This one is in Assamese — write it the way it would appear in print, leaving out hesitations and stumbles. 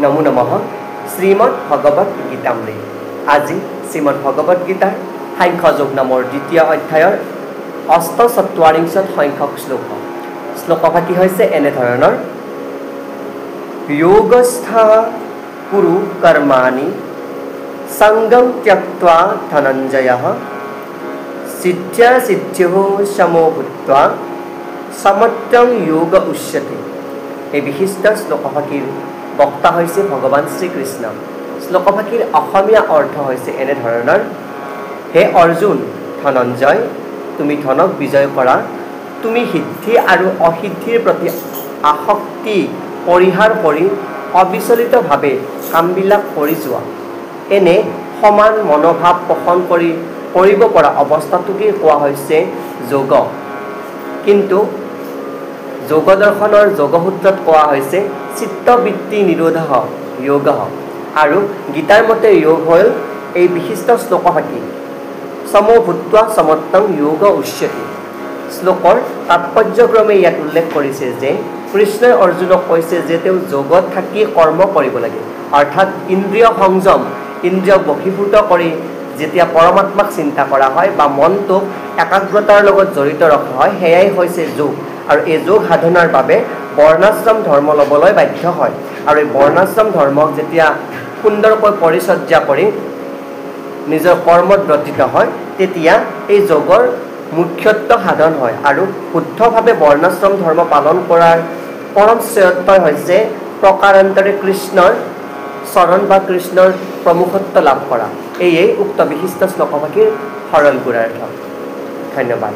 নমো নমঃ শ্ৰীমদ্ ভগবত গীতামৃত। আজি শ্ৰীমদ্ ভগবত গীতাৰ সাংখ্যযোগ নামৰ দ্বিতীয় অধ্যায়ৰ ৮৪ সংখ্যক শ্লোক। শ্লোকভাগী হৈছে এনেধৰণৰ: যোগস্থা কুৰু কৰ্মাণি সংগম ত্যক্ত্বা ধনঞ্জয়ঃ সিদ্ধ্যা সিদ্ধ্যো সমো ভূত্বা সমত্বং যোগ উচ্যতে। এই বিশিষ্ট শ্লোকভাগীৰ বক্তা হৈছে ভগৱান শ্ৰীকৃষ্ণ। শ্লোকভাগীৰ অসমীয়া অৰ্থ হৈছে এনেধৰণৰ: হে অৰ্জুন, ধনঞ্জয়, তুমি ধনক বিজয় কৰা, তুমি সিদ্ধি আৰু অসিদ্ধিৰ প্ৰতি আসক্তি পৰিহাৰ কৰি অবিচলিতভাৱে কামবিলাক কৰি যোৱা। এনে সমান মনোভাৱ পোষণ কৰিব পৰা অৱস্থাটোকে কোৱা হৈছে যোগ। কিন্তু যোগ দৰ্শনৰ যোগসূত্ৰত কোৱা হৈছে চিত্তবৃত্তি নিৰোধ যোগ, আৰু গীতাৰ মতে যোগ হ'ল এই বিশিষ্ট শ্লোকভাগী সমো ভূত্বা সমত্বং যোগ উচ্যতে। শ্লোকৰ তাৎপৰ্যক্ৰমে ইয়াত উল্লেখ কৰিছে যে কৃষ্ণই অৰ্জুনক কৈছে যে তেওঁ যোগত থাকি কৰ্ম কৰিব লাগে, অৰ্থাৎ ইন্দ্ৰিয় সংযম, ইন্দ্ৰিয় বশীভূত কৰি যেতিয়া পৰমাত্মাক চিন্তা কৰা হয় বা মনটোক একাগ্ৰতাৰ লগত জড়িত ৰখা হয়, সেয়াই হৈছে যোগ। আৰু এই যোগ সাধনাৰ বাবে বৰ্ণাশ্ৰম ধৰ্ম ল'বলৈ বাধ্য হয়। আৰু এই বৰ্ণাশ্ৰম ধৰ্মক যেতিয়া সুন্দৰকৈ পৰিচৰ্যা কৰি নিজৰ কৰ্মত ব্ৰতিত হয়, তেতিয়া এই যোগৰ মুখ্যত্ব সাধন হয়। আৰু শুদ্ধভাৱে বৰ্ণাশ্ৰম ধৰ্ম পালন কৰাৰ পৰম শ্ৰেয়ত্বই হৈছে প্ৰকাৰান্তৰে কৃষ্ণৰ চৰণ বা কৃষ্ণৰ প্ৰমুখত্ব লাভ কৰা। এয়েই উক্ত বিশিষ্ট শ্লোকভাগীৰ সৰল গুণাৰ্থ। ধন্যবাদ।